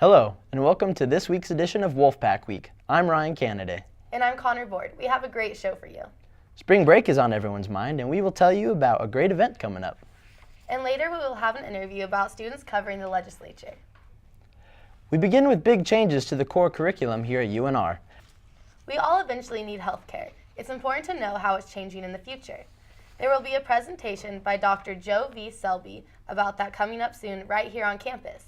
Hello, and welcome to this week's edition of Wolfpack Week. I'm Ryan Canaday. And I'm Connor Board. We have a great show for you. Spring break is on everyone's mind, and we will tell you about a great event coming up. And later we will have an interview about students covering the legislature. We begin with big changes to the core curriculum here at UNR. We all eventually need health care. It's important to know how it's changing in the future. There will be a presentation by Dr. Joe V. Selby about that coming up soon right here on campus.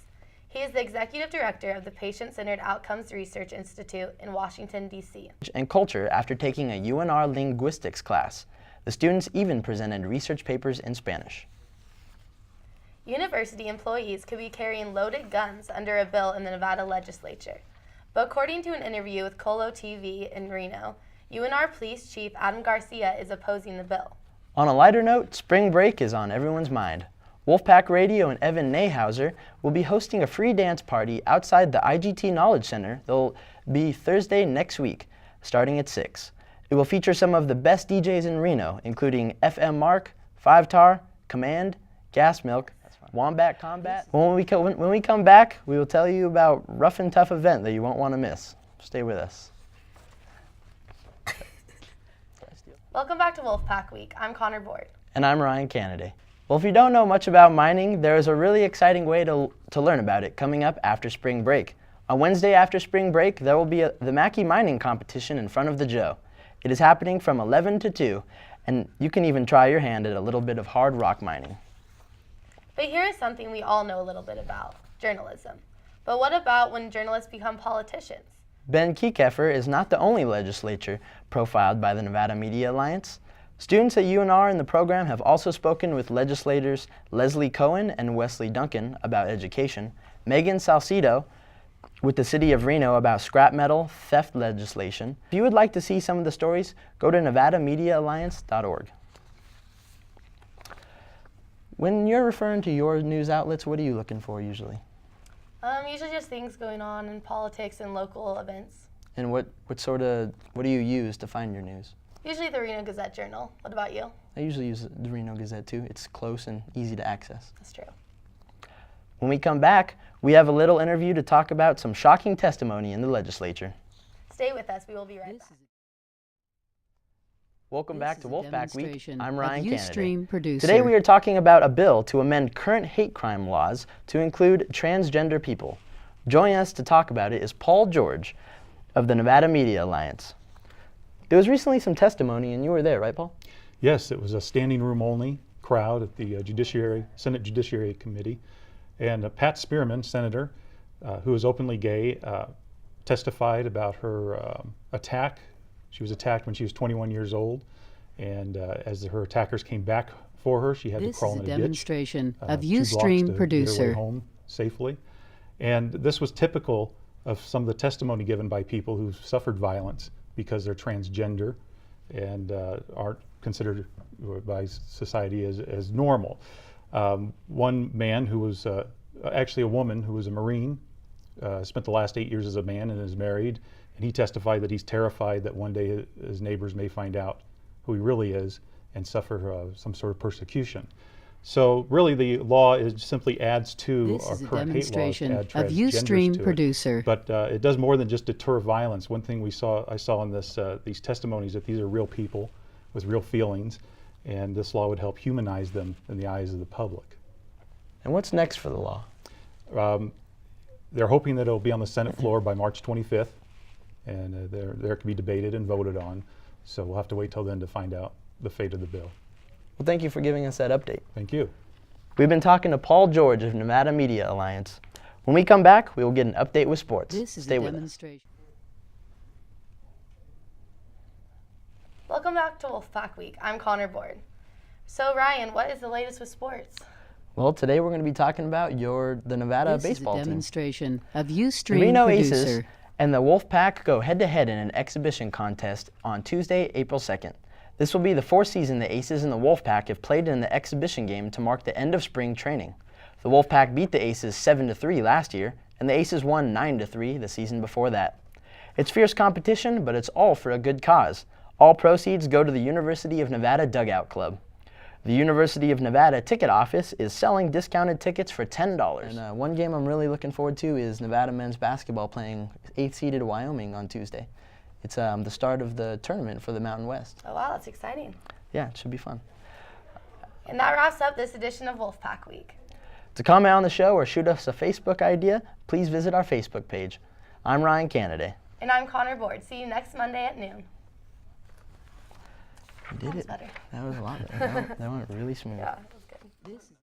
He is the Executive Director of the Patient-Centered Outcomes Research Institute in Washington, D.C. And culture after taking a UNR linguistics class. The students even presented research papers in Spanish. University employees could be carrying loaded guns under a bill in the Nevada legislature. But according to an interview with Colo TV in Reno, UNR Police Chief Adam Garcia is opposing the bill. On a lighter note, spring break is on everyone's mind. Wolfpack Radio and Evan Nahauser will be hosting a free dance party outside the IGT Knowledge Center. They'll be Thursday next week, starting at 6. It will feature some of the best DJs in Reno, including FM Mark, 5-Tar, Command, Gas Milk, Wombat Combat. When we come back, we will tell you about a rough and tough event that you won't want to miss. Stay with us. Welcome back to Wolfpack Week. I'm Connor Board. And I'm Ryan Canaday. Well, if you don't know much about mining, there is a really exciting way to learn about it coming up after spring break. On Wednesday after spring break, there will be the Mackay mining competition in front of the Joe. It is happening from 11 to 2, and you can even try your hand at a little bit of hard rock mining. But here is something we all know a little bit about, journalism. But what about when journalists become politicians? Ben Kiekeffer is not the only legislator profiled by the Nevada Media Alliance. Students at UNR in the program have also spoken with legislators Leslie Cohen and Wesley Duncan about education, Megan Salcido with the City of Reno about scrap metal theft legislation. If you would like to see some of the stories, go to nevadamediaalliance.org. When you're referring to your news outlets, what are you looking for usually? Usually just things going on in politics and local events. And what do you use to find your news? Usually the Reno Gazette-Journal. What about you? I usually use the Reno Gazette too. It's close and easy to access. That's true. When we come back, we have a little interview to talk about some shocking testimony in the legislature. Stay with us. We will be right back. Welcome back to Wolfpack Week. I'm Ryan UStream Producer. Today we are talking about a bill to amend current hate crime laws to include transgender people. Joining us to talk about it is Paul George of the Nevada Media Alliance. There was recently some testimony, and you were there, right, Paul? Yes, it was a standing room only crowd at the Senate Judiciary Committee. And Pat Spearman, Senator, who is openly gay, testified about her attack. She was attacked when she was 21 years old. And as her attackers came back for her, she had to crawl in a ditch. This is a demonstration of 2 blocks UStream to Producer. get her way home safely. And this was typical of some of the testimony given by people who suffered violence because they're transgender and aren't considered by society as normal. One man who was actually a woman who was a Marine, spent the last 8 years as a man and is married, and he testified that he's terrified that one day his neighbors may find out who he really is and suffer some sort of persecution. So really the law simply adds to our current hate laws to add of transgenders UStream to it. Producer. But it does more than just deter violence. One thing I saw in these testimonies that these are real people with real feelings, and this law would help humanize them in the eyes of the public. And what's next for the law? They're hoping that it'll be on the Senate floor by March 25th, and there can be debated and voted on. So we'll have to wait till then to find out the fate of the bill. Well, thank you for giving us that update. Thank you. We've been talking to Paul George of Nevada Media Alliance. When we come back, we will get an update with sports. This is Stay a with us. demonstration. Welcome back to Wolfpack Week. I'm Connor Board. So Ryan, what is the latest with sports? Well, today we're going to be talking about the Nevada baseball This is a team. demonstration of The UStream Reno Producer. Aces and the Wolfpack go head-to-head in an exhibition contest on Tuesday, April 2nd. This will be the 4th season the Aces and the Wolfpack have played in the exhibition game to mark the end of spring training. The Wolfpack beat the Aces 7-3 last year, and the Aces won 9-3 the season before that. It's fierce competition, but it's all for a good cause. All proceeds go to the University of Nevada Dugout Club. The University of Nevada ticket office is selling discounted tickets for $10. And one game I'm really looking forward to is Nevada men's basketball playing 8th-seeded Wyoming on Tuesday. It's the start of the tournament for the Mountain West. Oh wow, that's exciting. Yeah, it should be fun. And that wraps up this edition of Wolfpack Week. To comment on the show or shoot us a Facebook idea, please visit our Facebook page. I'm Ryan Canaday. And I'm Connor Board. See you next Monday at noon. We did it. Better. That was a lot better. That went really smooth. Yeah, that was good.